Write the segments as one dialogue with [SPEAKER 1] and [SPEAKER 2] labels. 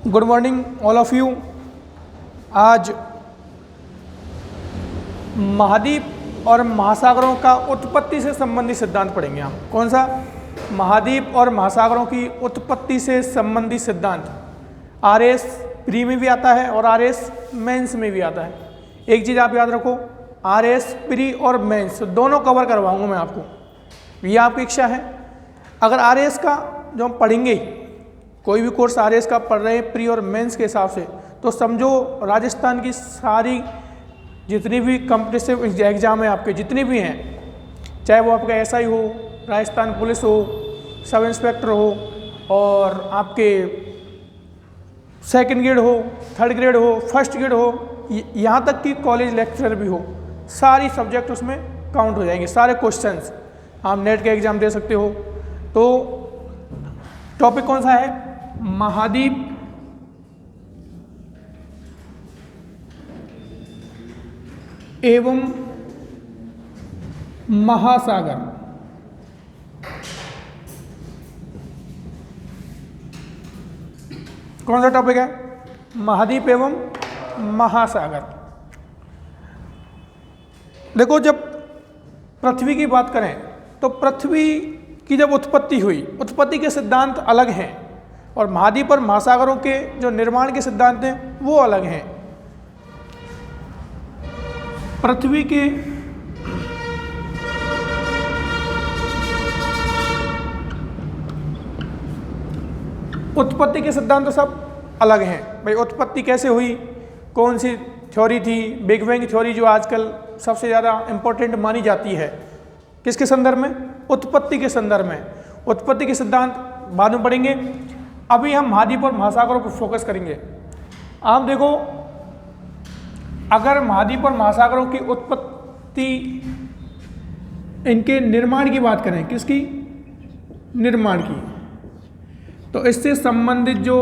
[SPEAKER 1] Good morning all of you. आज महाद्वीप और महासागरों का उत्पत्ति से संबंधित सिद्धांत पढ़ेंगे हम। कौन सा? महाद्वीप और महासागरों की उत्पत्ति से संबंधित सिद्धांत। आरएस प्री में भी आता है और आरएस मेंस में भी आता है। एक चीज़ आप याद रखो, आरएस प्री और मेंस दोनों कवर करवाऊंगा मैं आपको, ये आपकी इच्छा है। अगर आरएस का जो हम पढ़ेंगे, कोई भी कोर्स आरएस का पढ़ रहे हैं प्री और मेंस के हिसाब से, तो समझो राजस्थान की सारी जितनी भी कॉम्पिटिटिव एग्जाम है आपके, जितनी भी हैं, चाहे वो आपका एसआई हो, राजस्थान पुलिस हो, सब इंस्पेक्टर हो, और आपके सेकंड ग्रेड हो, थर्ड ग्रेड हो, फर्स्ट ग्रेड हो, यहाँ तक कि कॉलेज लेक्चरर भी हो, सारी सब्जेक्ट उसमें काउंट हो जाएंगे। सारे क्वेश्चंस आप नेट का एग्ज़ाम दे सकते हो। तो टॉपिक कौन सा है? महाद्वीप एवं महासागर। कौन सा टॉपिक है? महाद्वीप एवं महासागर। देखो, जब पृथ्वी की बात करें तो पृथ्वी की जब उत्पत्ति हुई, उत्पत्ति के सिद्धांत अलग हैं और महाद्वीप और महासागरों के जो निर्माण के सिद्धांत हैं वो अलग हैं। पृथ्वी के उत्पत्ति के सिद्धांत तो सब अलग हैं। भाई उत्पत्ति कैसे हुई, कौन सी थ्योरी थी, बिग बैंग थ्योरी जो आजकल सबसे ज़्यादा इम्पोर्टेंट मानी जाती है, किसके संदर्भ में? उत्पत्ति के संदर्भ में। उत्पत्ति के सिद्धांत बाद में पढ़ेंगे। अभी हम महाद्वीप और महासागरों पर फोकस करेंगे। आप देखो, अगर महाद्वीप और महासागरों की उत्पत्ति, इनके निर्माण की बात करें, किसकी? निर्माण की, तो इससे संबंधित जो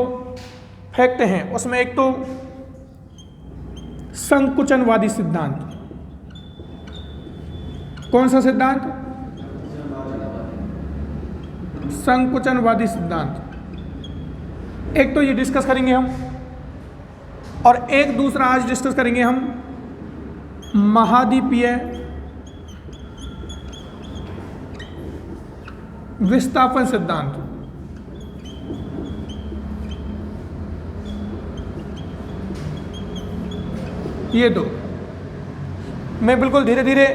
[SPEAKER 1] फैक्ट हैं उसमें एक तो संकुचनवादी सिद्धांत। कौन सा सिद्धांत? संकुचनवादी सिद्धांत। एक तो ये डिस्कस करेंगे हम, और एक दूसरा आज डिस्कस करेंगे हम महाद्वीपीय विस्थापन सिद्धांत। ये दो मैं बिल्कुल धीरे धीरे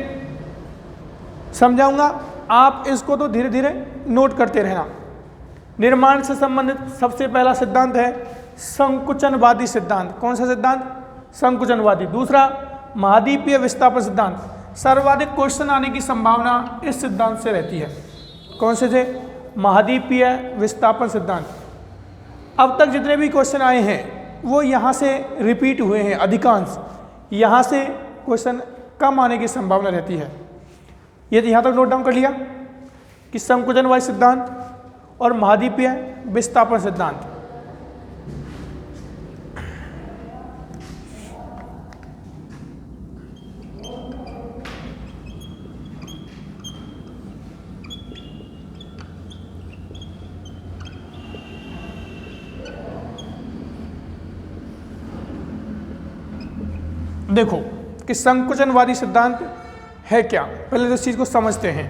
[SPEAKER 1] समझाऊंगा, आप इसको तो धीरे धीरे नोट करते रहना। निर्माण से संबंधित सबसे पहला सिद्धांत है संकुचनवादी सिद्धांत। कौन सा सिद्धांत? संकुचनवादी। दूसरा महाद्वीपीय विस्थापन सिद्धांत। सर्वाधिक क्वेश्चन आने की संभावना इस सिद्धांत से रहती है। कौन से? महाद्वीपीय विस्थापन सिद्धांत। अब तक जितने भी क्वेश्चन आए हैं वो यहाँ से रिपीट हुए हैं, अधिकांश यहाँ से क्वेश्चन कम आने की संभावना रहती है। ये यहाँ तक नोट डाउन कर लिया कि संकुचनवादी सिद्धांत और महाद्वीपीय विस्थापन सिद्धांत। देखो कि संकुचनवादी सिद्धांत है क्या, पहले तो इस चीज को समझते हैं।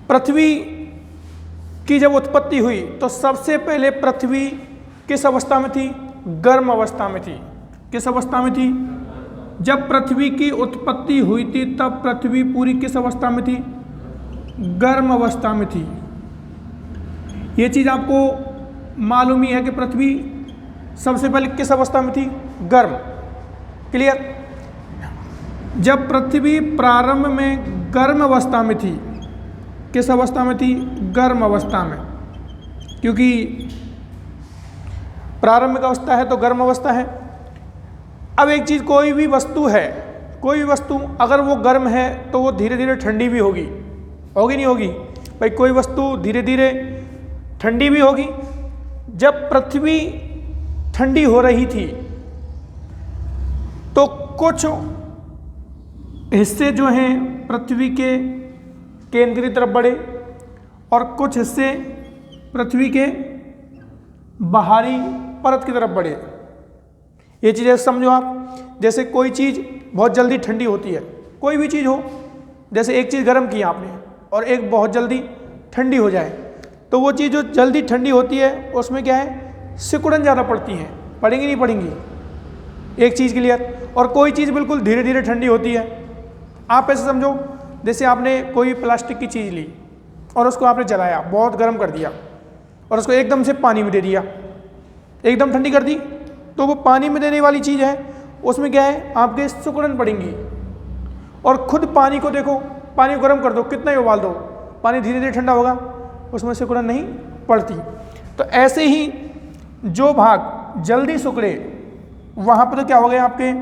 [SPEAKER 1] पृथ्वी की जब उत्पत्ति हुई तो सबसे पहले पृथ्वी किस अवस्था में थी? गर्म अवस्था में थी। किस अवस्था में थी? जब पृथ्वी की उत्पत्ति हुई थी तब पृथ्वी पूरी किस अवस्था में थी? गर्म अवस्था में थी। ये चीज आपको मालूम ही है कि पृथ्वी सबसे पहले किस अवस्था में थी? गर्म। क्लियर? जब पृथ्वी प्रारंभ में गर्म अवस्था में थी, किस अवस्था में थी? गर्म अवस्था में, क्योंकि प्रारंभिक अवस्था है तो गर्म अवस्था है। अब एक चीज़, कोई भी वस्तु है, कोई भी वस्तु अगर वो गर्म है तो वो धीरे धीरे ठंडी भी होगी, होगी नहीं होगी? भाई कोई वस्तु धीरे धीरे ठंडी भी होगी। जब पृथ्वी ठंडी हो रही थी तो कुछ हिस्से जो हैं पृथ्वी के केंद्र की तरफ बढ़े और कुछ हिस्से पृथ्वी के बाहरी परत की तरफ बढ़े। ये चीज़ समझो आप, जैसे कोई चीज़ बहुत जल्दी ठंडी होती है, कोई भी चीज़ हो, जैसे एक चीज़ गर्म की आपने और एक बहुत जल्दी ठंडी हो जाए, तो वो चीज़ जो जल्दी ठंडी होती है उसमें क्या है, सिकुड़न ज़्यादा पड़ती हैं, पड़ेंगी नहीं पड़ेंगी, एक चीज़ क्लियर। और कोई चीज़ बिल्कुल धीरे धीरे ठंडी होती है। आप ऐसे समझो जैसे आपने कोई प्लास्टिक की चीज़ ली और उसको आपने जलाया, बहुत गर्म कर दिया और उसको एकदम से पानी में दे दिया, एकदम ठंडी कर दी, तो वो पानी में देने वाली चीज़ है, उसमें क्या है, आपके सिकुड़न पड़ेंगी। और खुद पानी को देखो, पानी को गर्म कर दो, कितना ही उबाल दो, पानी धीरे धीरे ठंडा होगा, उसमें सिकुड़न नहीं पड़ती। तो ऐसे ही जो भाग जल्दी सिकुड़े वहाँ पर तो क्या हो गए, आपके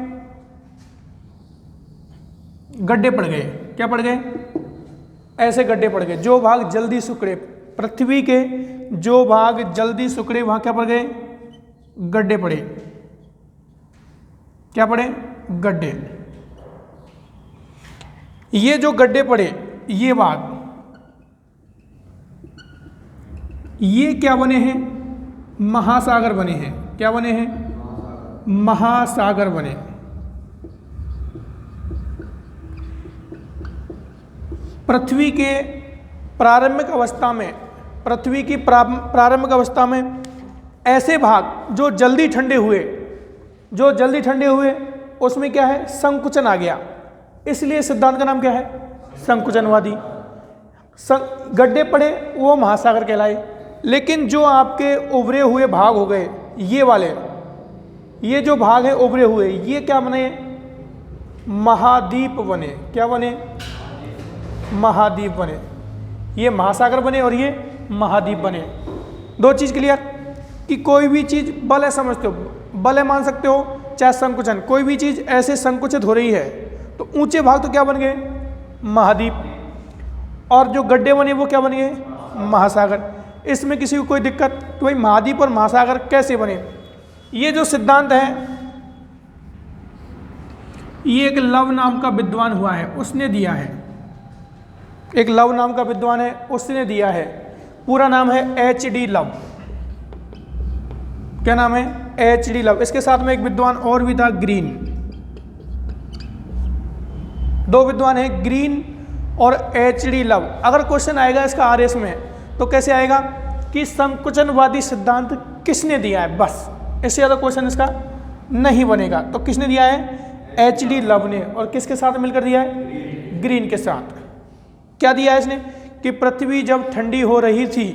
[SPEAKER 1] गड्ढे पड़ गए। क्या पड़ गए, ऐसे गड्ढे पड़ गए। जो भाग जल्दी सिकुड़े, पृथ्वी के जो भाग जल्दी सिकुड़े वहाँ क्या पड़ गए, गड्ढे पड़े। क्या पड़े, गड्ढे। ये जो गड्ढे पड़े, ये भाग, ये क्या बने हैं, महासागर बने हैं। क्या बने हैं, महासागर बने। पृथ्वी के प्रारंभिक अवस्था में, पृथ्वी की प्रारंभिक अवस्था में ऐसे भाग जो जल्दी ठंडे हुए, जो जल्दी ठंडे हुए उसमें क्या है, संकुचन आ गया। इसलिए सिद्धांत का नाम क्या है, संकुचनवादी। गड्ढे पड़े वो महासागर कहलाए। लेकिन जो आपके उभरे हुए भाग हो गए, ये वाले, ये जो भाग है उभरे हुए, ये क्या बने, महाद्वीप बने। क्या बने, महाद्वीप बने। ये महासागर बने और ये महाद्वीप बने। दो चीज़ क्लियर, कि कोई भी चीज़ बल है, समझते हो, बल है मान सकते हो, चाहे संकुचन, कोई भी चीज़ ऐसे संकुचित हो रही है तो ऊंचे भाग तो क्या बन गए, महाद्वीप, और जो गड्ढे बने वो क्या बन गए, महासागर। इसमें किसी को कोई दिक्कत, तो भाई महाद्वीप और महासागर कैसे बने। ये जो सिद्धांत है, ये एक लव नाम का विद्वान हुआ है, उसने दिया है। एक लव नाम का विद्वान है, उसने दिया है। पूरा नाम है H.D. लव। क्या नाम है, H.D. लव। इसके साथ में एक विद्वान और भी था, ग्रीन। दो विद्वान हैं, ग्रीन और H.D. लव। अगर क्वेश्चन आएगा इसका आरएस में तो कैसे आएगा कि संकुचनवादी सिद्धांत किसने दिया है, बस, इससे ज़्यादा क्वेश्चन इसका नहीं बनेगा। तो किसने दिया है, H.D. लव ने। और किसके साथ मिलकर दिया है, ग्रीन के साथ। क्या दिया है इसने, कि पृथ्वी जब ठंडी हो रही थी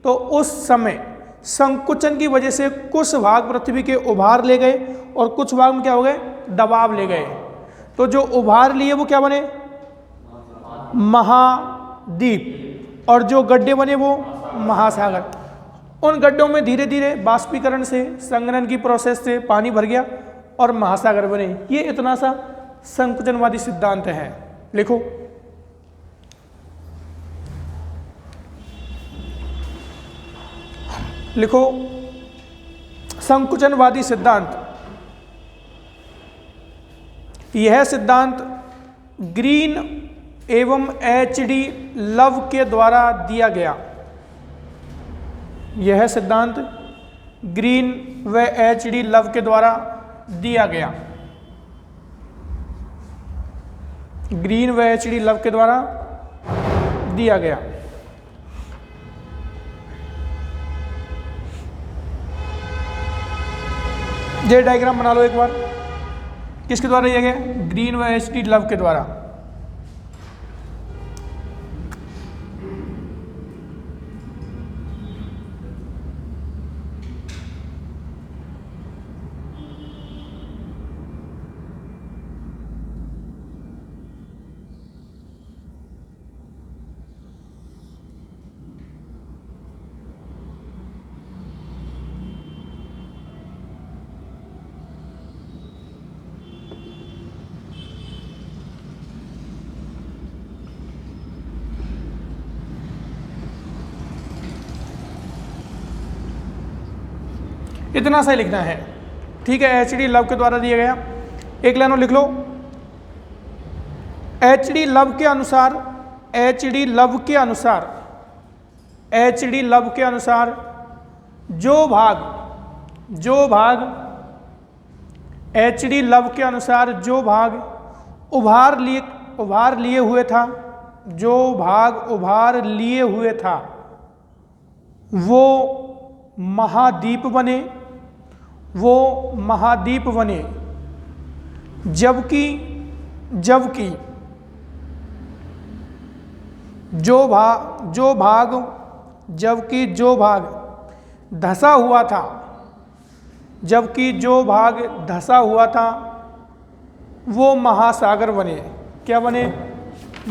[SPEAKER 1] तो उस समय संकुचन की वजह से कुछ भाग पृथ्वी के उभार ले गए और कुछ भाग में क्या हो गए, दबाव ले गए। तो जो उभार लिए वो क्या बने, महाद्वीप, और जो गड्ढे बने वो महासागर। उन गड्ढों में धीरे धीरे बाष्पीकरण से, संघनन की प्रोसेस से पानी भर गया और महासागर बने। ये इतना सा संकुचनवादी सिद्धांत है। लिखो, लिखो, संकुचनवादी सिद्धांत। यह सिद्धांत ग्रीन एवं H.D. लव के द्वारा दिया गया। यह सिद्धांत ग्रीन व H.D. लव के द्वारा दिया गया। ग्रीन व H.D. लव के द्वारा दिया गया। ये डायग्राम बना लो एक बार, किसके द्वारा दिया गया, ग्रीन व H.D. लव के द्वारा। इतना सा ही लिखना है, ठीक है। H.D. लव के द्वारा दिया गया। एक लाइन और लिख लो, H.D. लव के अनुसार, H.D. लव के अनुसार, H.D. लव के अनुसार जो भाग जो भाग एच डी लव के अनुसार जो भाग उभार लिए हुए था, जो भाग उभार लिए हुए था वो महाद्वीप बने, वो महाद्वीप बने। जबकि जो भाग धंसा हुआ था, जबकि जो भाग धंसा हुआ था वो महासागर बने। क्या बने?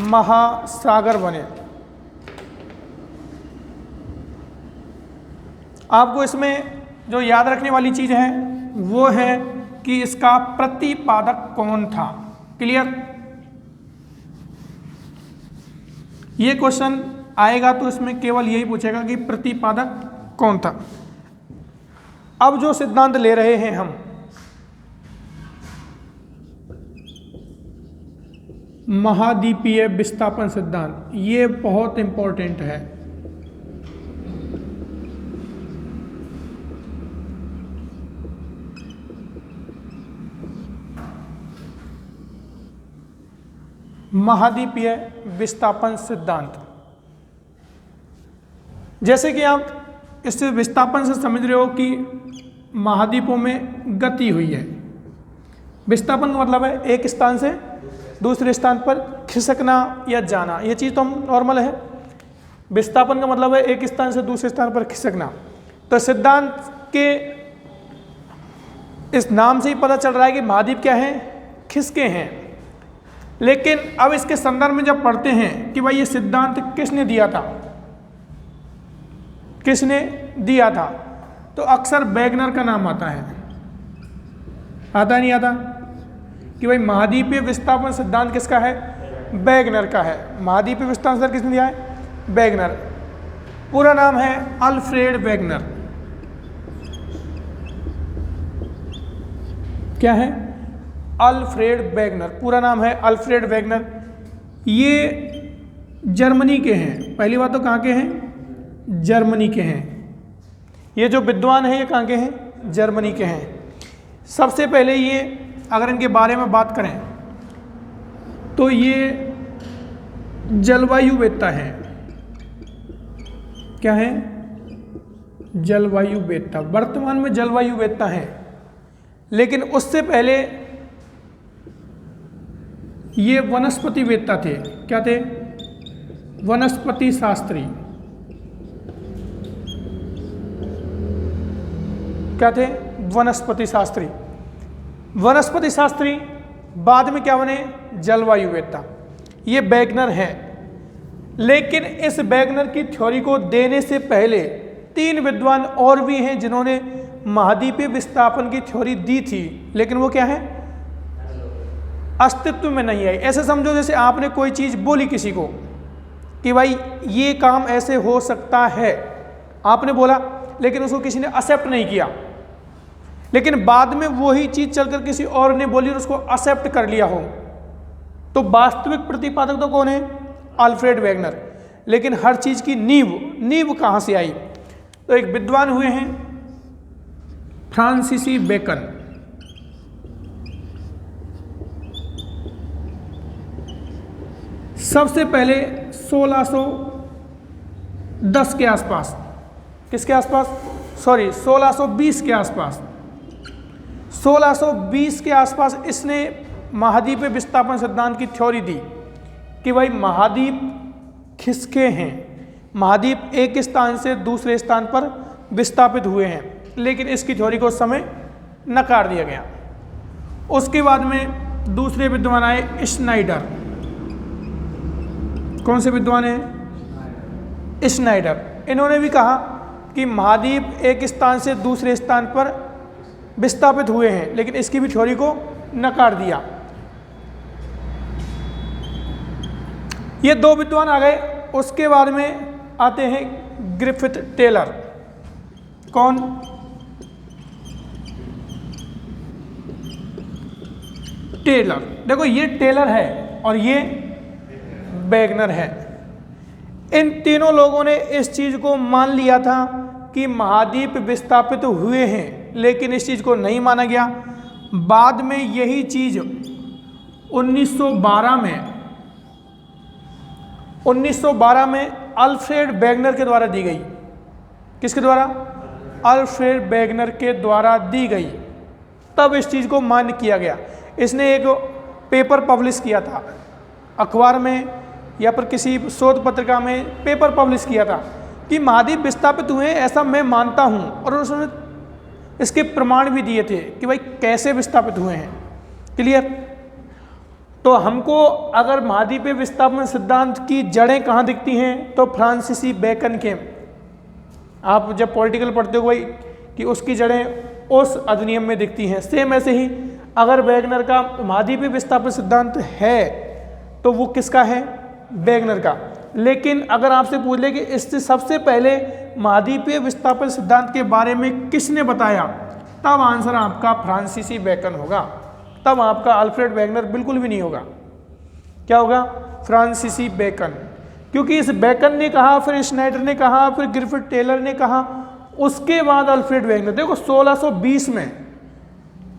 [SPEAKER 1] महासागर बने। आपको इसमें जो याद रखने वाली चीज है वो है कि इसका प्रतिपादक कौन था। क्लियर? ये क्वेश्चन आएगा तो इसमें केवल यही पूछेगा कि प्रतिपादक कौन था। अब जो सिद्धांत ले रहे हैं हम, महाद्वीपीय विस्थापन सिद्धांत, ये बहुत इंपॉर्टेंट है। महाद्वीपीय विस्थापन सिद्धांत, जैसे कि आप इस विस्थापन से समझ रहे हो कि महाद्वीपों में गति हुई है। विस्थापन का मतलब है एक स्थान से दूसरे स्थान पर खिसकना या जाना, ये चीज़ तो हम नॉर्मल है। विस्थापन का मतलब है एक स्थान से दूसरे स्थान पर खिसकना। तो सिद्धांत के इस नाम से ही पता चल रहा है कि महाद्वीप क्या है? खिसके हैं। लेकिन अब इसके संदर्भ में जब पढ़ते हैं कि भाई ये सिद्धांत किसने दिया था, किसने दिया था, तो अक्सर वैगनर का नाम आता है। आता नहीं आता कि भाई महाद्वीपीय विस्थापन सिद्धांत किसका है? वैगनर का है। महाद्वीपीय विस्थापन सिद्धांत किसने दिया है? वैगनर। पूरा नाम है अल्फ्रेड वैगनर। क्या है? Alfred Wegener. पूरा नाम है अल्फ्रेड वैगनर। ये जर्मनी के हैं। पहली बात तो कहाँ के हैं? जर्मनी के हैं। ये जो विद्वान हैं ये कहाँ के हैं? जर्मनी के हैं। सबसे पहले ये अगर इनके बारे में बात करें तो ये जलवायुवेत्ता हैं। क्या है? जलवायुवेत्ता। वर्तमान में जलवायुवेत्ता हैं, लेकिन उससे पहले ये वनस्पतिवेत्ता थे। क्या थे? वनस्पति शास्त्री। क्या थे? वनस्पति शास्त्री। वनस्पति शास्त्री बाद में क्या बने? जलवायुवेत्ता। ये वैगनर है। लेकिन इस वैगनर की थ्योरी को देने से पहले 3 विद्वान और भी हैं जिन्होंने महाद्वीपीय विस्थापन की थ्योरी दी थी, लेकिन वो क्या है? अस्तित्व में नहीं आई। ऐसे समझो जैसे आपने कोई चीज़ बोली किसी को कि भाई ये काम ऐसे हो सकता है, आपने बोला, लेकिन उसको किसी ने एक्सेप्ट नहीं किया, लेकिन बाद में वही चीज़ चलकर किसी और ने बोली और उसको एक्सेप्ट कर लिया हो, तो वास्तविक प्रतिपादक तो कौन है? Alfred Wegener. लेकिन हर चीज़ की नींव कहाँ से आई? तो एक विद्वान हुए हैं फ्रांसीसी बेकन। सबसे पहले 1610 के आसपास, किसके आसपास? 1620 के आसपास, 1620 के आसपास इसने महाद्वीपीय विस्थापन सिद्धांत की थ्योरी दी कि भाई महाद्वीप खिसके हैं, महाद्वीप एक स्थान से दूसरे स्थान पर विस्थापित हुए हैं, लेकिन इसकी थ्योरी को उस समय नकार दिया गया। उसके बाद में दूसरे विद्वान आए स्नाइडर। कौन से विद्वान हैं? स्नाइडर। इन्होंने भी कहा कि महाद्वीप एक स्थान से दूसरे स्थान पर विस्थापित हुए हैं, लेकिन इसकी भी थ्योरी को नकार दिया। ये 2 विद्वान आ गए। उसके बाद में आते हैं ग्रिफिथ टेलर। कौन? टेलर। देखो ये टेलर है और ये वैगनर है। इन तीनों लोगों ने इस चीज को मान लिया था कि महाद्वीप विस्थापित हुए हैं, लेकिन इस चीज़ को नहीं माना गया। बाद में यही चीज़ 1912 में अल्फ्रेड वेगनर के द्वारा दी गई। किसके द्वारा? अल्फ्रेड वेगनर के द्वारा दी गई। तब इस चीज़ को मान्य किया गया। इसने एक पेपर पब्लिश किया था, अखबार में या फिर किसी शोध पत्रिका में पेपर पब्लिश किया था कि महाद्वीप विस्थापित हुए, ऐसा मैं मानता हूँ। और उसने इसके प्रमाण भी दिए थे कि भाई कैसे विस्थापित हुए हैं। क्लियर? तो हमको अगर महाद्वीप विस्थापन सिद्धांत की जड़ें कहाँ दिखती हैं, तो फ्रांसीसी बेकन के, आप जब पॉलिटिकल पढ़ते हो भाई, कि उसकी जड़ें उस अधिनियम में दिखती हैं। सेम ऐसे ही अगर वेगनर का महाद्वीप विस्थापन सिद्धांत है तो वो किसका है? वेगनर का। लेकिन अगर आपसे पूछ ले कि इससे सबसे पहले महाद्वीपीय विस्थापन सिद्धांत के बारे में किसने बताया, तब आंसर आपका फ्रांसीसी बेकन होगा। तब आपका अल्फ्रेड वेगनर बिल्कुल भी नहीं होगा। क्या होगा? फ्रांसीसी बेकन। क्योंकि इस बेकन ने कहा, फिर स्नाइडर ने कहा, फिर ग्रिफिथ टेलर ने कहा, उसके बाद अल्फ्रेड वेगनर। देखो 1620 में,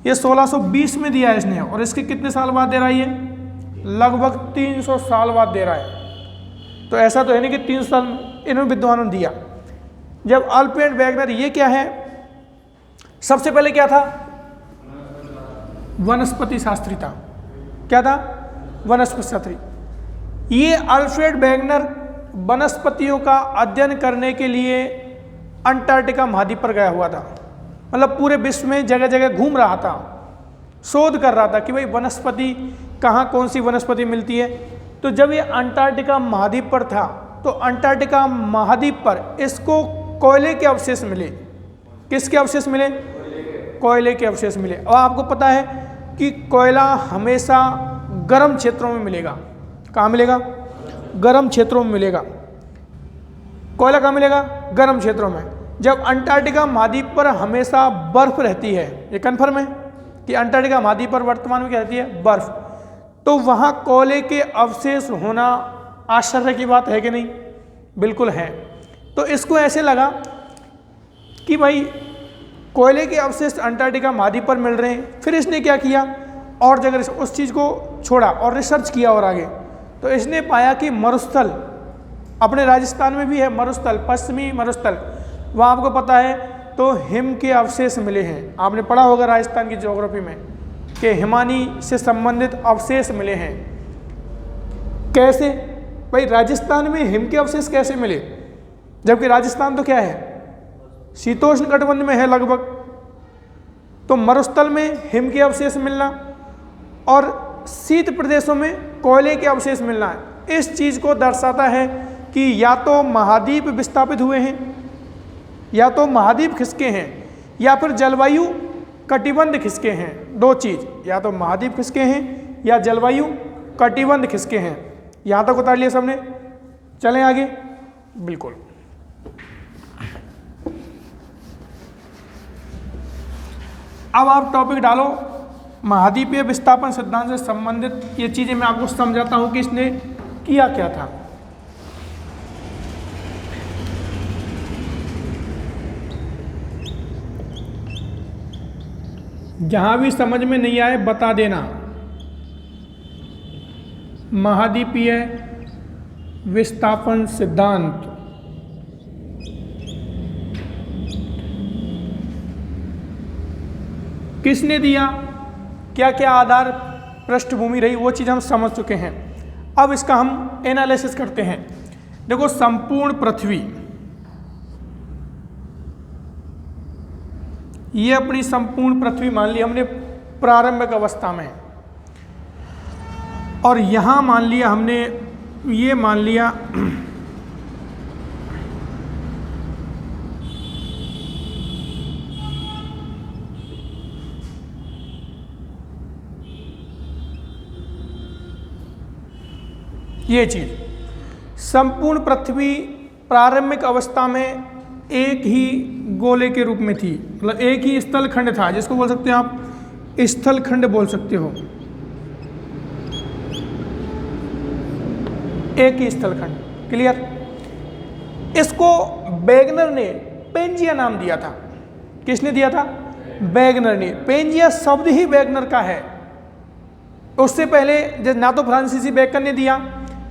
[SPEAKER 1] ये 1620 में दिया है इसने, और इसके कितने साल बाद दे रहा है? ये लगभग 300 साल बाद दे रहा है। तो ऐसा तो है नहीं कि 300 साल इन्होंने विद्वानों ने दिया। जब अल्फ्रेड वेगनर, ये क्या है? सबसे पहले क्या था? वनस्पति शास्त्री था। क्या था? वनस्पति शास्त्री। ये अल्फ्रेड वेगनर वनस्पतियों का अध्ययन करने के लिए अंटार्कटिका महाद्वीप पर गया हुआ था। मतलब पूरे विश्व में जगह जगह घूम रहा था, शोध कर रहा था कि भाई वनस्पति कहाँ, कौन सी वनस्पति मिलती है। तो जब ये अंटार्कटिका महाद्वीप पर था, तो अंटार्कटिका महाद्वीप पर इसको कोयले के अवशेष मिले। किसके अवशेष मिले? कोयले के अवशेष मिले। और आपको पता है कि कोयला हमेशा गर्म क्षेत्रों में मिलेगा। कहाँ मिलेगा? गर्म क्षेत्रों में मिलेगा। कोयला कहाँ मिलेगा? गर्म क्षेत्रों में। जब अंटार्कटिका महाद्वीप पर हमेशा बर्फ रहती है, ये कन्फर्म है कि अंटार्कटिका महाद्वीप पर वर्तमान में क्या रहती है? बर्फ। तो वहाँ कोयले के अवशेष होना आश्चर्य की बात है कि नहीं? बिल्कुल है। तो इसको ऐसे लगा कि भाई कोयले के अवशेष अंटार्कटिका महाद्वीप पर मिल रहे हैं। फिर इसने क्या किया, और जगह उस चीज़ को छोड़ा और रिसर्च किया और आगे। तो इसने पाया कि मरुस्थल, अपने राजस्थान में भी है मरुस्थल, पश्चिमी मरुस्थल, वहाँ आपको पता है तो हिम के अवशेष मिले हैं। आपने पढ़ा होगा राजस्थान की ज्योग्राफी में कि हिमानी से संबंधित अवशेष मिले हैं। कैसे भाई? राजस्थान में हिम के अवशेष कैसे मिले, जबकि राजस्थान तो क्या है? शीतोष्ण कटिबंध में है लगभग। तो मरुस्थल में हिम के अवशेष मिलना और शीत प्रदेशों में कोयले के अवशेष मिलना, इस चीज़ को दर्शाता है कि या तो महाद्वीप विस्थापित हुए हैं, या तो महाद्वीप खिसके हैं, या फिर जलवायु कटिबंध खिसके हैं। दो चीज़, या तो महाद्वीप खिसके हैं या जलवायु कटिबंध खिसके हैं। यहाँ तक उतार लिया सबने? चलें आगे। बिल्कुल। अब आप टॉपिक डालो महाद्वीपीय विस्थापन सिद्धांत से संबंधित ये चीज़ें मैं आपको समझाता हूँ कि इसने किया क्या था। जहाँ भी समझ में नहीं आए बता देना। महाद्वीपीय विस्थापन सिद्धांत किसने दिया, क्या क्या आधार पृष्ठभूमि रही, वो चीज़ हम समझ चुके हैं। अब इसका हम एनालिसिस करते हैं। देखो, संपूर्ण पृथ्वी, ये अपनी संपूर्ण पृथ्वी मान ली हमने प्रारंभिक अवस्था में, और यहाँ मान लिया हमने, ये मान लिया ये चीज़, संपूर्ण पृथ्वी प्रारंभिक अवस्था में एक ही गोले के रूप में थी। मतलब एक ही स्थल खंड था, जिसको बोल सकते हैं आप स्थल खंड बोल सकते हो, एक ही स्थल खंड। क्लियर? इसको वेगनर ने पेंजिया नाम दिया था। किसने दिया था? वैगनर ने। पेंजिया शब्द ही वैगनर का है। उससे पहले ना तो फ्रांसीसी बेकन ने दिया,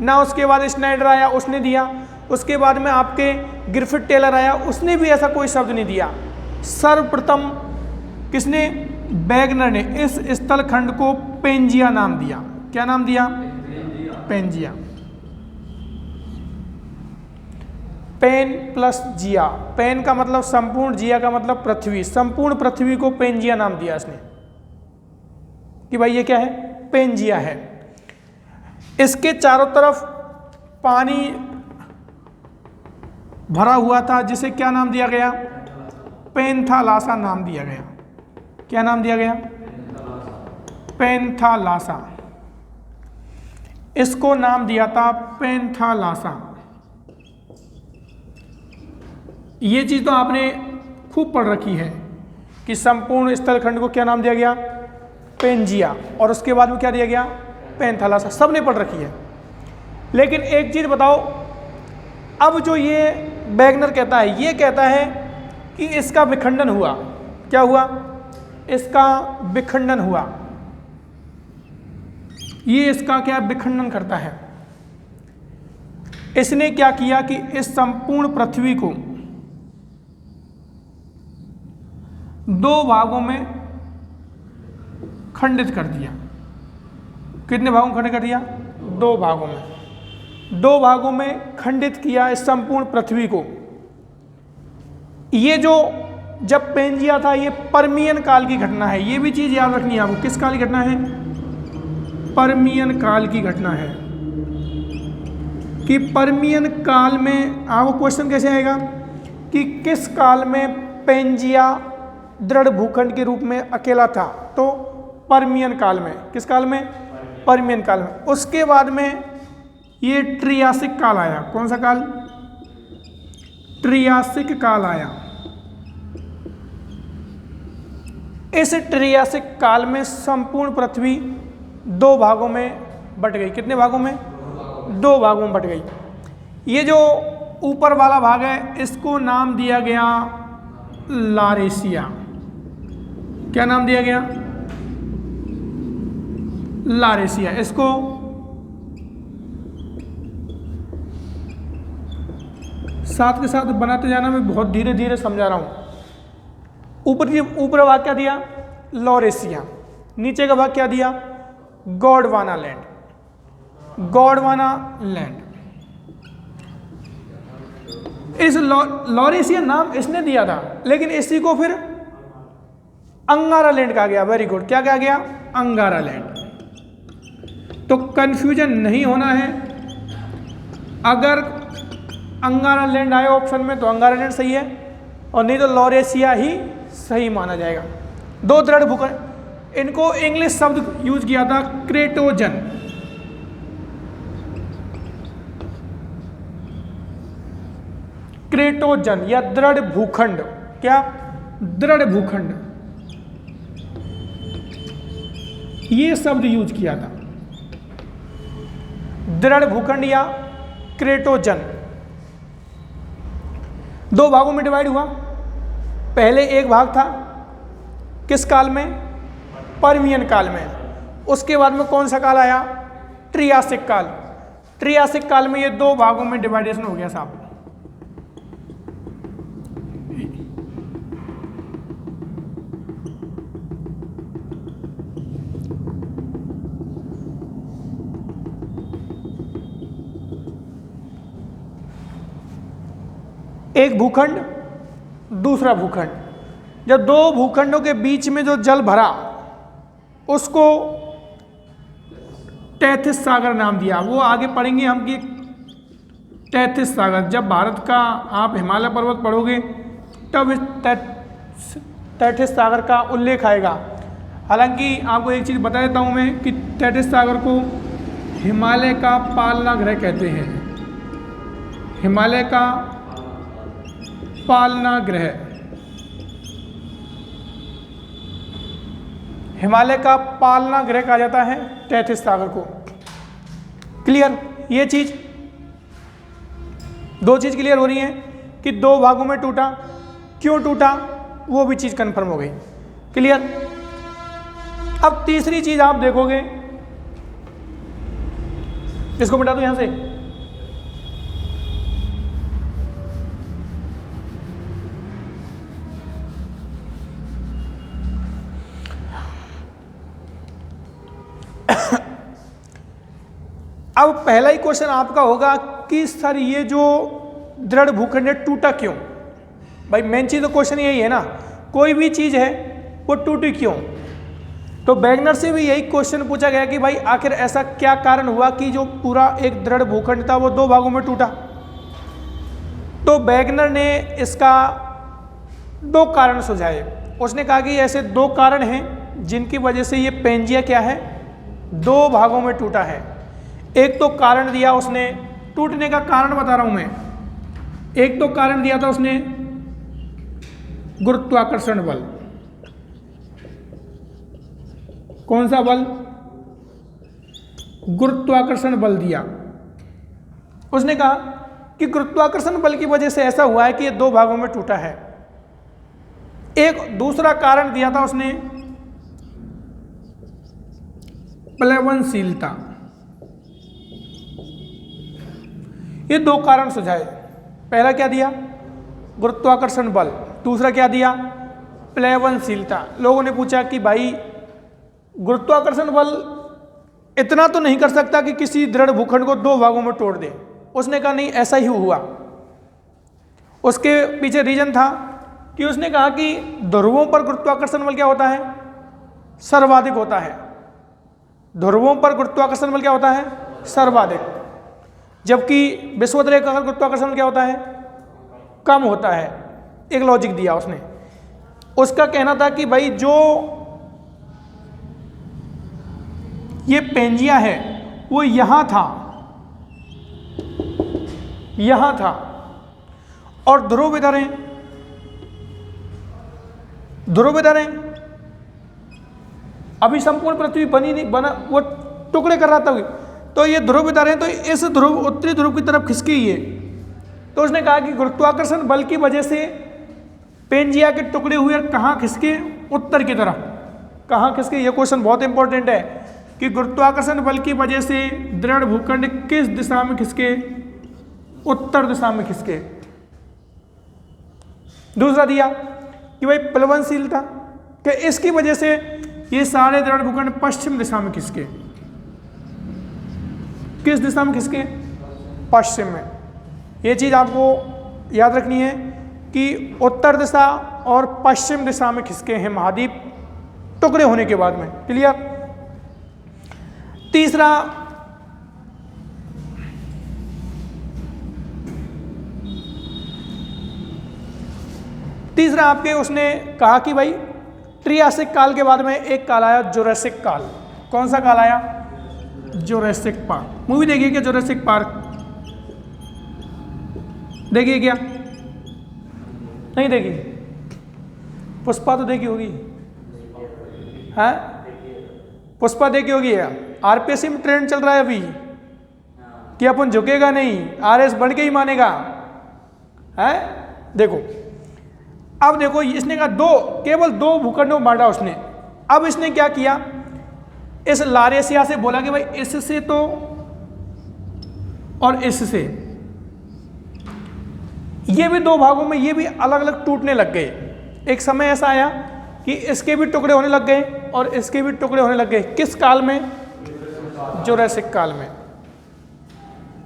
[SPEAKER 1] ना उसके बाद स्नाइडर आया उसने दिया, उसके बाद में आपके ग्रिफिथ टेलर आया उसने भी ऐसा कोई शब्द नहीं दिया। सर्वप्रथम किसने? वैगनर ने इस स्थलखंड को पेंजिया नाम दिया। क्या नाम दिया? पेंजिया। पेन प्लस जिया, पेन का मतलब संपूर्ण, जिया का मतलब पृथ्वी, संपूर्ण पृथ्वी को पेंजिया नाम दिया इसने कि भाई ये क्या है? पेंजिया है। इसके चारों तरफ पानी भरा हुआ था जिसे क्या नाम दिया गया? पेंथालासा नाम दिया गया। क्या नाम दिया गया? पेंथालासा। इसको नाम दिया था पेंथालासा। ये चीज तो आपने खूब पढ़ रखी है कि संपूर्ण स्थलखंड को क्या नाम दिया गया? पेंजिया। और उसके बाद में क्या दिया गया? पेंथालासा। सबने पढ़ रखी है। लेकिन एक चीज बताओ, अब जो ये वैगनर कहता है, ये कहता है कि इसका विखंडन हुआ। क्या हुआ? इसका विखंडन हुआ। ये इसका क्या विखंडन करता है? इसने क्या किया कि इस संपूर्ण पृथ्वी को दो भागों में खंडित कर दिया। कितने भागों में खंडित कर दिया? दो भागों में। दो भागों में खंडित किया इस संपूर्ण पृथ्वी को। ये जो जब पेंजिया था, ये पर्मियन काल की घटना है। ये भी चीज याद रखनी है आपको। किस काल की घटना है? पर्मियन काल की घटना है। कि पर्मियन काल में आपको क्वेश्चन कैसे आएगा कि किस काल में पेंजिया दृढ़ भूखंड के रूप में अकेला था? तो पर्मियन काल में। किस काल में? पर्मियन काल में। उसके बाद में ये ट्रियासिक काल आया। कौन सा काल? ट्रियासिक काल आया। इस ट्रियासिक काल में संपूर्ण पृथ्वी दो भागों में बट गई। कितने भागों में? दो भागों में बट गई। ये जो ऊपर वाला भाग है इसको नाम दिया गया लारेशिया। क्या नाम दिया गया? लारेशिया। इसको साथ के साथ बनाते जाना, मैं बहुत धीरे धीरे समझा रहा हूं। ऊपर भाग क्या दिया? लॉरेशिया। नीचे का भाग क्या दिया? गोंडवाना लैंड। गोंडवाना लैंड। इस लॉरेशिया नाम इसने दिया था, लेकिन इसी को फिर अंगारा लैंड कहा गया। Very good. क्या कहा गया? अंगारा लैंड। तो कंफ्यूजन नहीं होना है। अगर अंगारा लैंड आए ऑप्शन में तो अंगारा लैंड सही है, और नहीं तो लॉरेशिया ही सही माना जाएगा। दो दृढ़ भूखंड। इनको इंग्लिश शब्द यूज किया था क्रेटोजन। क्रेटोजन या दृढ़ भूखंड। क्या? दृढ़ भूखंड। ये शब्द यूज किया था, दृढ़ भूखंड या क्रेटोजन। दो भागों में डिवाइड हुआ। पहले एक भाग था किस काल में? पर्मियन काल में। उसके बाद में कौन सा काल आया? ट्रियासिक काल। ट्रियासिक काल में ये दो भागों में डिवाइडेशन हो गया साहब। एक भूखंड, दूसरा भूखंड। जब दो भूखंडों के बीच में जो जल भरा उसको तैथिस सागर नाम दिया। वो आगे पढ़ेंगे हम कि तैथिस सागर। जब भारत का आप हिमालय पर्वत पढ़ोगे तब इस तैथिस सागर का उल्लेख आएगा। हालांकि आपको एक चीज़ बता देता हूँ मैं कि तैथिस सागर को हिमालय का पालना ग्रह कहते हैं। हिमालय का पालना ग्रह। हिमालय का पालना ग्रह कहा जाता है तैथिस सागर को। क्लियर? ये चीज, दो चीज क्लियर हो रही है कि दो भागों में टूटा। क्यों टूटा, वो भी चीज़ कंफर्म हो गई। क्लियर। अब तीसरी चीज़ आप देखोगे, इसको मिटा दो यहां से। अब पहला ही क्वेश्चन आपका होगा कि सर ये जो दृढ़ भूखंड है टूटा क्यों। भाई मेन चीज तो क्वेश्चन यही है ना, कोई भी चीज है वो टूटी क्यों। तो वैगनर से भी यही क्वेश्चन पूछा गया कि भाई आखिर ऐसा क्या कारण हुआ कि जो पूरा एक दृढ़ भूखंड था वो दो भागों में टूटा। तो वैगनर ने इसका दो कारण सुझाए। उसने कहा कि ऐसे दो कारण हैं जिनकी वजह से ये पेंजिया क्या है, दो भागों में टूटा है। एक तो कारण दिया उसने, टूटने का कारण बता रहा हूं मैं। एक तो कारण दिया था उसने गुरुत्वाकर्षण बल। कौन सा बल? गुरुत्वाकर्षण बल दिया। उसने कहा कि गुरुत्वाकर्षण बल की वजह से ऐसा हुआ है कि ये दो भागों में टूटा है। एक दूसरा कारण दिया था उसने प्लवनशीलता। ये दो कारण सुझाए। पहला क्या दिया? गुरुत्वाकर्षण बल। दूसरा क्या दिया? प्लवनशीलता। लोगों ने पूछा कि भाई गुरुत्वाकर्षण बल इतना तो नहीं कर सकता कि किसी दृढ़ भूखंड को दो भागों में तोड़ दे। उसने कहा नहीं, ऐसा ही हुआ। उसके पीछे रीजन था कि उसने कहा कि ध्रुवों पर गुरुत्वाकर्षण बल क्या होता है? सर्वाधिक होता है। ध्रुवों पर गुरुत्वाकर्षण बल क्या होता है? सर्वाधिक। जबकि विषुवत रेखा का गुरुत्वाकर्षण बल क्या होता है? कम होता है। एक लॉजिक दिया उसने। उसका कहना था कि भाई जो ये पेंजिया है वो यहां था, यहां था, और ध्रुव इधर है, ध्रुव इधर है। अभी संपूर्ण पृथ्वी बनी नहीं, बना वो टुकड़े कर रहा था। तो ये ध्रुव इधर है, तो इस ध्रुव उत्तरी ध्रुव की तरफ खिसकी है। तो उसने कहा कि गुरुत्वाकर्षण बल की वजह से पेंजिया के टुकड़े हुए कहाँ खिसके? उत्तर की तरफ। कहाँ खिसके? ये क्वेश्चन बहुत इंपॉर्टेंट है कि गुरुत्वाकर्षण बल की वजह से दृढ़ भूखंड किस दिशा में खिसके? उत्तर दिशा में खिसके। दूसरा दिया कि भाई प्लवनशीलता, कि इसकी वजह से ये सारे दृढ़ भूखंड पश्चिम दिशा में खिसके। किस दिशा में खिसके? पश्चिम में। ये चीज आपको याद रखनी है कि उत्तर दिशा और पश्चिम दिशा में खिसके हैं महाद्वीप टुकड़े होने के बाद में। क्लियर। तीसरा, आपके उसने कहा कि भाई ट्रियासिक काल के बाद में एक काल आया जुरासिक काल। कौन सा काल आया? Jurassic park. मूवी देखिए क्या जुरासिक पार्क? देखिए क्या? नहीं देखी? पुष्पा तो देखी होगी, है? पुष्पा देखी होगी यार। आरपीएससी में ट्रेंड चल रहा है अभी कि अपन झुकेगा नहीं, आरएस बढ़ के ही मानेगा, है? देखो, अब देखो इसने कहा केवल दो भूखंडों में बांटा उसने। अब इसने क्या किया? इस लारेशिया से बोला कि भाई इससे तो और इससे, ये भी दो भागों में, ये भी अलग अलग टूटने लग गए। एक समय ऐसा आया कि इसके भी टुकड़े होने लग गए और इसके भी टुकड़े होने लग गए। किस काल में? जुरासिक काल में।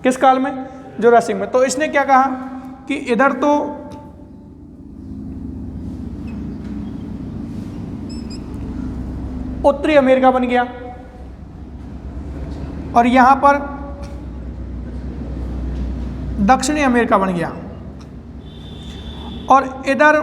[SPEAKER 1] किस काल में? जुरासिक में। तो इसने क्या कहा कि इधर तो उत्तरी अमेरिका बन गया और यहां पर दक्षिणी अमेरिका बन गया, और इधर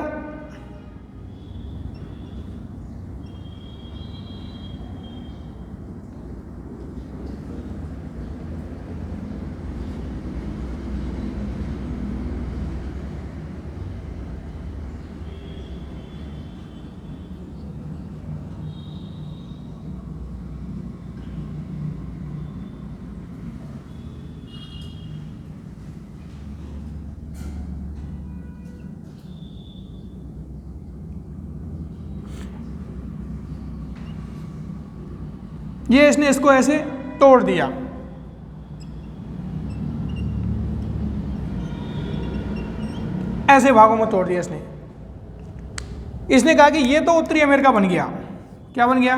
[SPEAKER 1] ये इसने इसको ऐसे तोड़ दिया। ऐसे भागों में तोड़ दिया इसने। इसने कहा कि ये तो उत्तरी अमेरिका बन गया। क्या बन गया?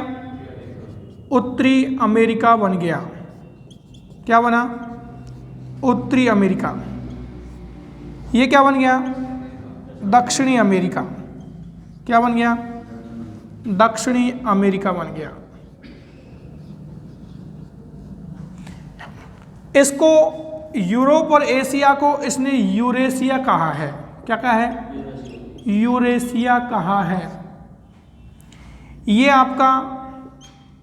[SPEAKER 1] उत्तरी अमेरिका बन गया। क्या बना? उत्तरी अमेरिका। ये क्या बन गया? दक्षिणी अमेरिका। क्या बन गया? दक्षिणी अमेरिका बन गया। इसको यूरोप और एशिया को इसने यूरेशिया कहा है। क्या कहा है? यूरेशिया कहा है। ये आपका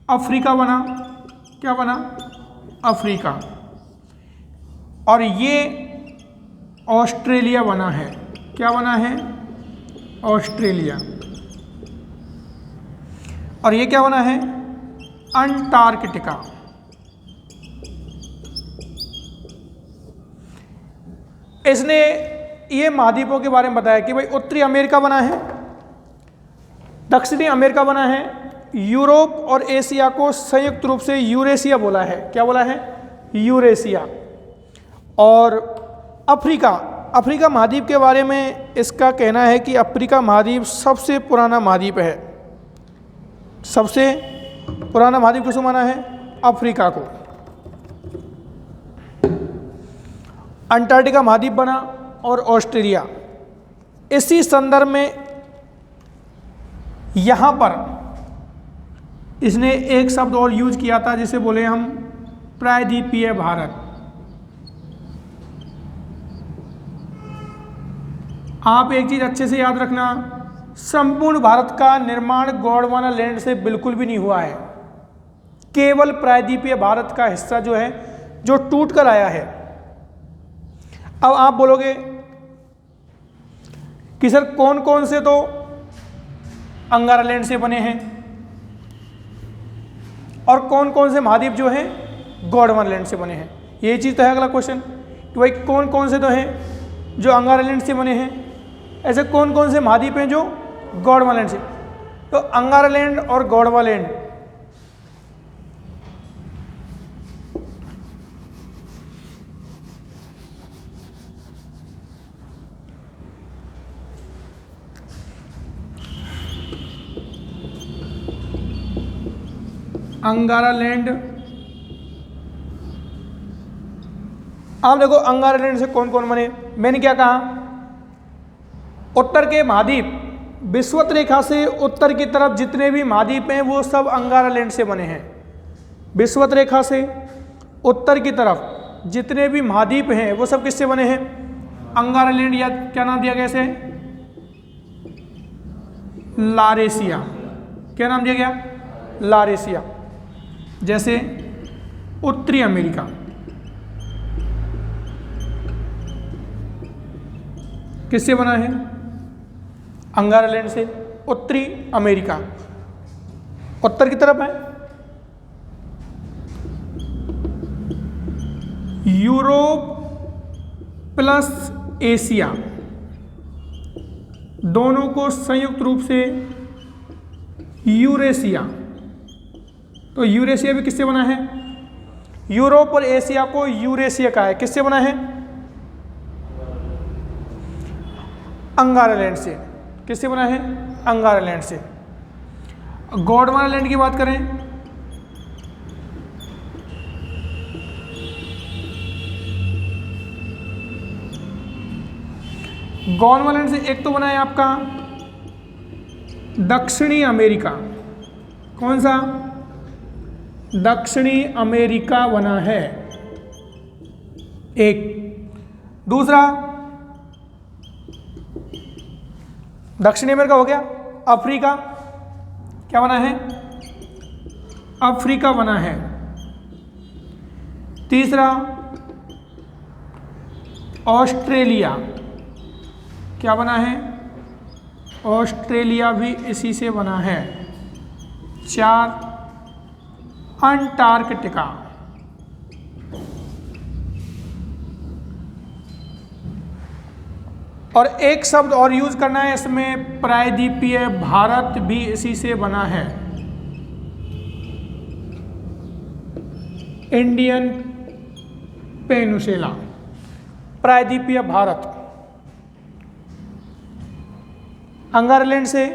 [SPEAKER 1] अफ्रीका बना। क्या बना? अफ्रीका। और ये ऑस्ट्रेलिया बना है। क्या बना है? ऑस्ट्रेलिया। और ये क्या बना है? अंटार्कटिका। इसने ये महाद्वीपों के बारे में बताया कि भाई उत्तरी अमेरिका बना है, दक्षिणी अमेरिका बना है, यूरोप और एशिया को संयुक्त रूप से यूरेशिया बोला है। क्या बोला है? यूरेशिया। और अफ्रीका महाद्वीप के बारे में इसका कहना है कि अफ्रीका महाद्वीप सबसे पुराना महाद्वीप है। सबसे पुराना महाद्वीप किसको माना है? अफ्रीका को। अंटार्कटिका महाद्वीप बना और ऑस्ट्रेलिया। इसी संदर्भ में यहां पर इसने एक शब्द और यूज किया था जिसे बोले हम प्रायद्वीपीय भारत। आप एक चीज अच्छे से याद रखना, संपूर्ण भारत का निर्माण गोंडवाना लैंड से बिल्कुल भी नहीं हुआ है। केवल प्रायद्वीपीय भारत का हिस्सा जो है जो टूट कर आया है। अब आप बोलोगे कि सर कौन कौन से तो अंगारा लैंड से बने हैं और कौन कौन से महाद्वीप जो हैं गोंडवाना लैंड से बने हैं। ये चीज़ तो है अगला क्वेश्चन कि भाई कौन कौन से तो हैं जो अंगारा लैंड से बने हैं, ऐसे कौन कौन से महाद्वीप हैं जो गोंडवाना लैंड से। तो अंगारा लैंड और गोंडवाना लैंड अंगारा लैंड। आप देखो अंगारा लैंड से कौन कौन बने। मैंने क्या कहा? उत्तर के महाद्वीप विषुवत रेखा से उत्तर की तरफ जितने भी महाद्वीप हैं वो सब अंगारा लैंड से बने हैं। विषुवत रेखा से उत्तर की तरफ जितने भी महाद्वीप हैं वो सब किससे बने हैं? अंगारा लैंड, या क्या नाम दिया गया इसे? लारेशिया। क्या नाम दिया गया? लारेशिया। जैसे उत्तरी अमेरिका, किससे बना है? अंगारा लैंड से। उत्तरी अमेरिका उत्तर की तरफ है। यूरोप प्लस एशिया दोनों को संयुक्त रूप से यूरेशिया। तो यूरेशिया भी किससे बना है? यूरोप और एशिया को यूरेशिया का है। किससे बना है? अंगारा लैंड से। किससे बना है? अंगारा लैंड से। गोंडवाना लैंड की बात करें, गोंडवाना लैंड से एक तो बना है आपका दक्षिणी अमेरिका। कौन सा? दक्षिणी अमेरिका बना है एक। दूसरा दक्षिणी अमेरिका हो गया। अफ्रीका क्या बना है? अफ्रीका बना है। तीसरा ऑस्ट्रेलिया क्या बना है? ऑस्ट्रेलिया भी इसी से बना है। 4 अंटार्कटिका। और एक शब्द और यूज करना है इसमें, प्रायद्वीपीय भारत भी इसी से बना है। इंडियन पेनिनसुला, प्रायद्वीपीय भारत। अंगारलैंड से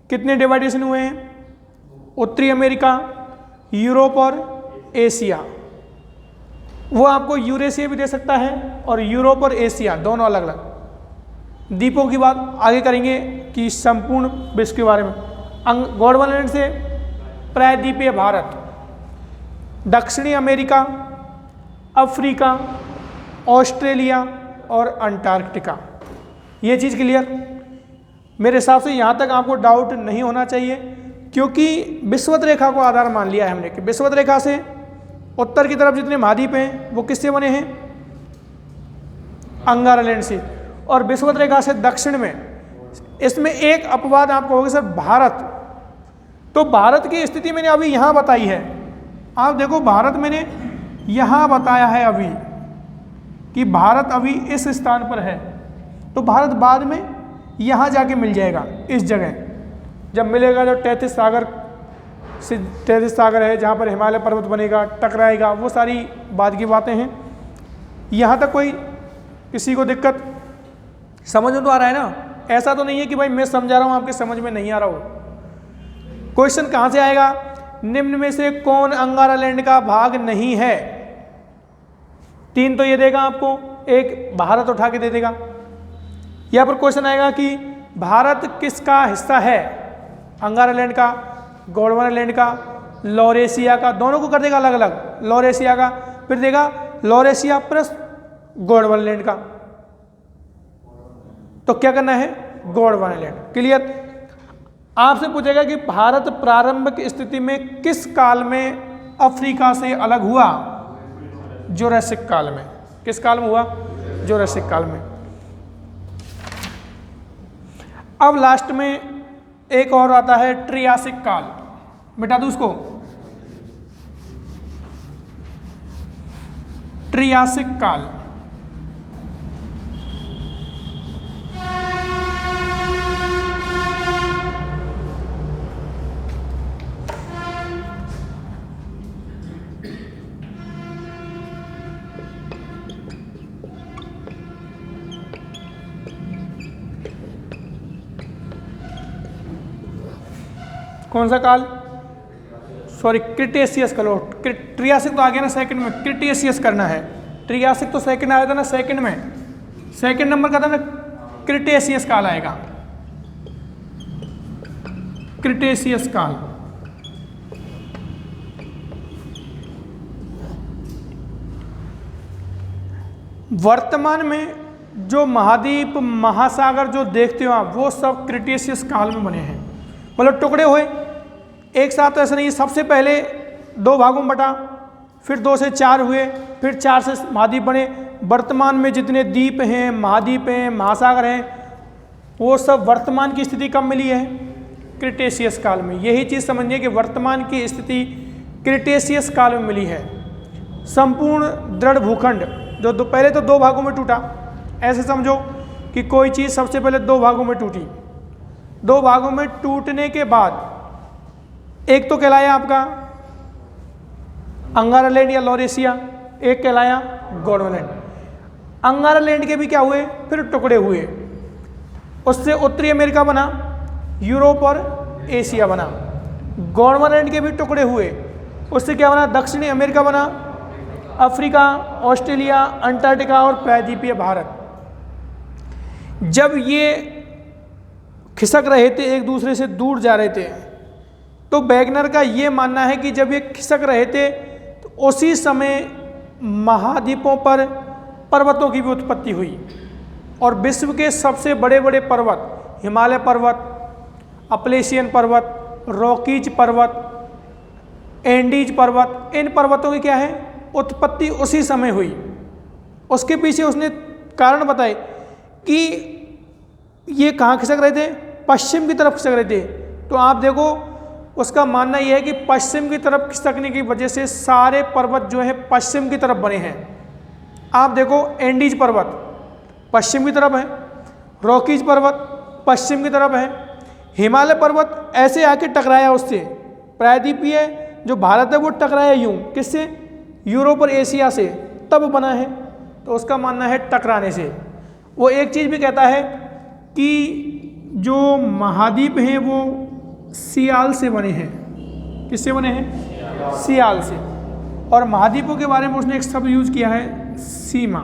[SPEAKER 1] कितने डिवाइडेशन हुए हैं? उत्तरी अमेरिका, यूरोप और एशिया। वो आपको यूरेशिया भी दे सकता है और यूरोप और एशिया दोनों अलग अलग। द्वीपों की बात आगे करेंगे कि संपूर्ण विश्व के बारे में। गोंडवाना से प्रायद्वीपीय भारत, दक्षिणी अमेरिका, अफ्रीका, ऑस्ट्रेलिया और अंटार्कटिका। ये चीज़ क्लियर? मेरे हिसाब से यहाँ तक आपको डाउट नहीं होना चाहिए, क्योंकि विषुवत रेखा को आधार मान लिया है हमने कि विषुवत रेखा से उत्तर की तरफ जितने महाद्वीप हैं वो किससे बने हैं? अंगारलैंड से। और विषुवत रेखा से दक्षिण में, इसमें एक अपवाद आपको होगा सर, भारत। तो भारत की स्थिति मैंने अभी यहाँ बताई है। आप देखो, भारत मैंने यहाँ बताया है अभी कि भारत अभी इस स्थान पर है, तो भारत बाद में यहाँ जाके मिल जाएगा इस जगह। जब मिलेगा जो 33 सागर से 33 सागर है जहाँ पर हिमालय पर्वत बनेगा, टकराएगा, वो सारी बाद की बातें हैं। यहाँ तक कोई किसी को दिक्कत समझ में तो आ रहा है ना? ऐसा तो नहीं है कि भाई मैं समझा रहा हूँ आपके समझ में नहीं आ रहा हो। क्वेश्चन कहाँ से आएगा? निम्न में से कौन अंगारालैंड का भाग नहीं है? 3 तो ये देगा आपको, एक भारत उठा के दे देगा। यहाँ पर क्वेश्चन आएगा कि भारत किसका हिस्सा है? अंगारालैंड का, गोंडवाना का, लॉरेशिया का, दोनों को कर देगा अलग अलग। लॉरेशिया का, फिर देगा लॉरेशिया प्लस गोंडवाना का। तो क्या करना है? गोंडवाना। क्लियर? आपसे पूछेगा कि भारत प्रारंभिक स्थिति में किस काल में अफ्रीका से अलग हुआ? जुरासिक काल में। किस काल में हुआ? जुरासिक काल में। अब लास्ट में एक और आता है ट्रियासिक काल। मिटा दूं उसको? ट्रियासिक काल। कौन सा काल? सॉरी, क्रिटेशियस काल। ट्रियासिक तो आ गया ना सेकंड में, क्रिटेशियस करना है। ट्रियासिक तो सेकंड आया था ना सेकंड में, सेकंड नंबर का था ना, क्रिटेशियस काल आएगा। क्रिटेशियस काल। वर्तमान में जो महाद्वीप, महासागर जो देखते हो आप, वो सब क्रिटेशियस काल में बने हैं। मतलब टुकड़े हुए एक साथ, तो ऐसा नहीं। सबसे पहले 2 भागों में बटा, फिर 2 से 4 हुए, फिर 4 से महाद्वीप बने। वर्तमान में जितने द्वीप हैं, महाद्वीप हैं, महासागर हैं, वो सब वर्तमान की स्थिति कब मिली है? क्रिटेशियस काल में। यही चीज़ समझिए कि वर्तमान की स्थिति क्रिटेशियस काल में मिली है। संपूर्ण दृढ़ भूखंड जो पहले तो 2 भागों में टूटा, ऐसे समझो कि कोई चीज़ सबसे पहले 2 भागों में टूटी। 2 भागों में टूटने के बाद एक तो कहलाया आपका अंगारालैंड या लॉरेशिया, एक कहलाया गोंडवाना। अंगारालैंड के भी क्या हुए? फिर टुकड़े हुए। उससे उत्तरी अमेरिका बना, यूरोप और एशिया बना। गोंडवाना के भी टुकड़े हुए, उससे क्या बना? दक्षिणी अमेरिका बना, अफ्रीका, ऑस्ट्रेलिया, अंटार्कटिका और प्रायद्वीपीय भारत। जब ये खिसक रहे थे, एक दूसरे से दूर जा रहे थे, तो वैगनर का ये मानना है कि जब ये खिसक रहे थे तो उसी समय महाद्वीपों पर पर्वतों की भी उत्पत्ति हुई। और विश्व के सबसे बड़े बड़े पर्वत, हिमालय पर्वत, अपलेशियन पर्वत, रॉकीज पर्वत, एंडीज पर्वत, इन पर्वतों की क्या है? उत्पत्ति उसी समय हुई। उसके पीछे उसने कारण बताए कि ये कहाँ खिसक रहे थे? पश्चिम की तरफ खिसक रहे थे। तो आप देखो, उसका मानना यह है कि पश्चिम की तरफ खिसकने की वजह से सारे पर्वत जो है पश्चिम की तरफ बने हैं। आप देखो, एंडीज पर्वत पश्चिम की तरफ है, रॉकीज पर्वत पश्चिम की तरफ है, हिमालय पर्वत ऐसे आके टकराया उससे। प्रायद्वीपीय जो भारत है वो टकराया यूं, किससे? यूरोप और एशिया से तब बना है, तो उसका मानना है टकराने से। वो एक चीज़ भी कहता है कि जो महाद्वीप हैं वो सियाल से बने हैं। किससे बने हैं? सियाल से। और महाद्वीपों के बारे में उसने एक शब्द यूज किया है, सीमा।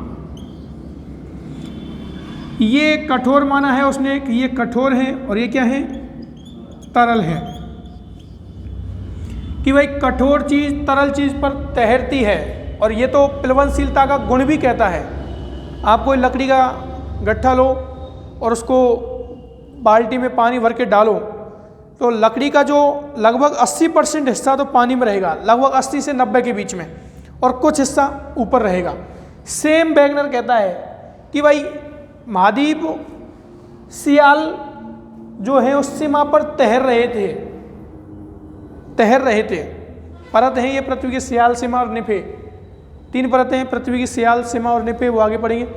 [SPEAKER 1] ये कठोर माना है उसने कि ये कठोर है, और ये क्या है? तरल है। कि भाई कठोर चीज़ तरल चीज़ पर तैरती है, और ये तो प्लवनशीलता का गुण भी कहता है। आप कोई लकड़ी का गट्ठा लो और उसको बाल्टी में पानी भर के डालो, तो लकड़ी का जो लगभग 80% हिस्सा तो पानी में रहेगा, लगभग 80 से 90 के बीच में, और कुछ हिस्सा ऊपर रहेगा। सेम वैगनर कहता है कि भाई महाद्वीप सियाल जो है उस सीमा पर तैर रहे थे। परत है ये पृथ्वी की सियाल, सीमा और निफे। 3 परतें हैं पृथ्वी की, सियाल, सीमा और निफे। वो आगे पढ़ेंगे।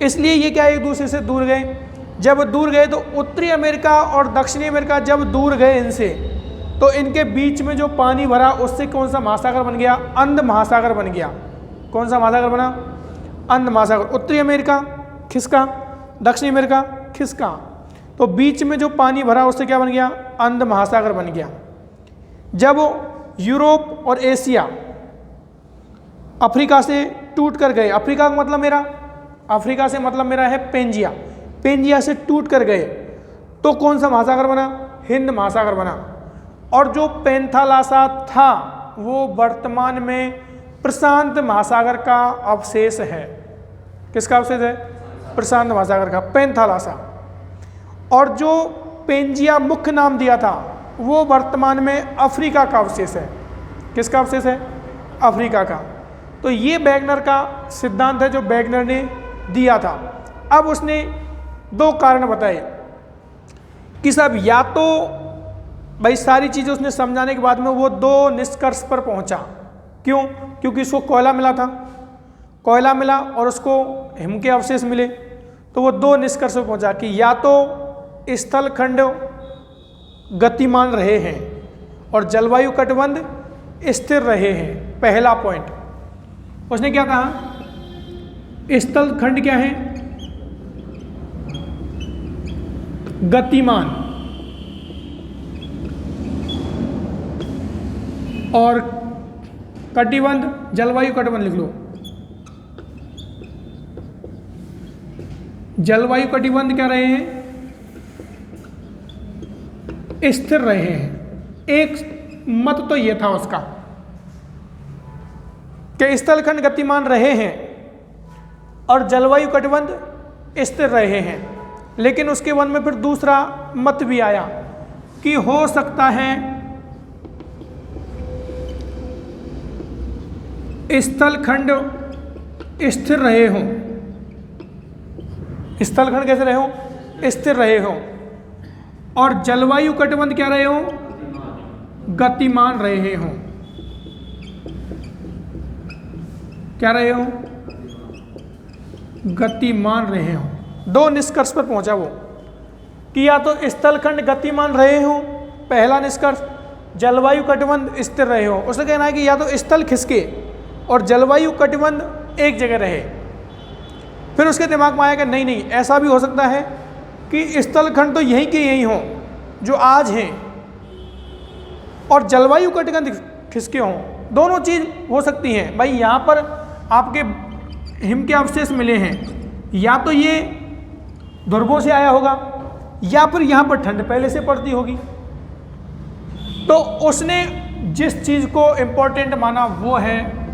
[SPEAKER 1] इसलिए ये क्या एक दूसरे से दूर गए। जब दूर गए तो उत्तरी अमेरिका और दक्षिणी अमेरिका जब दूर गए इनसे, तो इनके बीच में जो पानी भरा उससे कौन सा महासागर बन गया? अंध महासागर बन गया। कौन सा महासागर बना? अंध महासागर। उत्तरी अमेरिका खिसका, दक्षिणी अमेरिका खिसका, तो बीच में जो पानी भरा उससे क्या बन गया? अंध महासागर बन गया। जब यूरोप और एशिया अफ्रीका से टूट कर गए, अफ्रीका का मतलब मेरा है पेंजिया, पेंजिया से टूट कर गए, तो कौन सा महासागर बना? हिंद महासागर बना। और जो पेंथालासा था वो वर्तमान में प्रशांत महासागर का अवशेष है। किसका अवशेष है? प्रशांत महासागर का, पेंथालासा। और जो पेंजिया मुख्य नाम दिया था वो वर्तमान में अफ्रीका का अवशेष है। किसका अवशेष है? अफ्रीका का। तो ये वैगनर का सिद्धांत है जो वैगनर ने दिया था। अब उसने 2 कारण बताए कि सब, या तो भाई सारी चीज़ें उसने समझाने के बाद में वो 2 निष्कर्ष पर पहुंचा। क्यों? क्योंकि उसको कोयला मिला और उसको हिम के अवशेष मिले, तो वो 2 निष्कर्ष पर पहुंचा कि या तो स्थलखंड गतिमान रहे हैं और जलवायु कटिबंध स्थिर रहे हैं। पहला पॉइंट उसने क्या कहा? स्थलखंड क्या है? गतिमान, और कटिबंध, जलवायु कटिबंध लिख लो। जलवायु कटिबंध क्या रहे हैं? स्थिर रहे हैं। एक मत तो ये था उसका कि स्थलखंड गतिमान रहे हैं और जलवायु कटिबंध स्थिर रहे हैं। लेकिन उसके बाद में फिर दूसरा मत भी आया कि हो सकता है स्थलखंड स्थिर रहे हों। स्थलखंड कैसे रहे हों? स्थिर रहे हों, और जलवायु कटिबंध क्या रहे हों? गतिमान रहे हों। क्या रहे हों? गतिमान रहे हों। 2 निष्कर्ष पर पहुंचा वो कि या तो स्थलखंड गतिमान रहे हों, पहला निष्कर्ष, जलवायु कटिबंध स्थिर रहे हों। उसका कहना है कि या तो स्थल खिसके और जलवायु कटिबंध एक जगह रहे। फिर उसके दिमाग में आया कि नहीं, ऐसा भी हो सकता है कि स्थलखंड तो यहीं के यहीं हों जो आज हैं, और जलवायु कटिबंध खिसके हों। दोनों चीज़ हो सकती हैं। भाई यहाँ पर आपके हिम के अवशेष मिले हैं, या तो ये ध्रुवों से आया होगा, या फिर यहाँ पर ठंड पहले से पड़ती होगी। तो उसने जिस चीज़ को इम्पोर्टेंट माना वो है,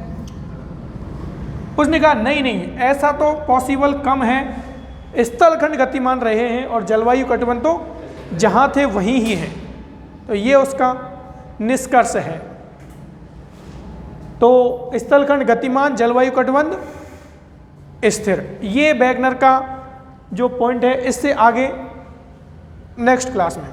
[SPEAKER 1] उसने कहा नहीं, ऐसा तो पॉसिबल कम है। स्थलखंड गतिमान रहे हैं और जलवायु कटिबंध तो जहाँ थे वहीं ही हैं। तो ये उसका निष्कर्ष है। तो स्थलखंड गतिमान, जलवायु कटिबंध स्थिर, ये वैगनर का जो पॉइंट है। इससे आगे नेक्स्ट क्लास में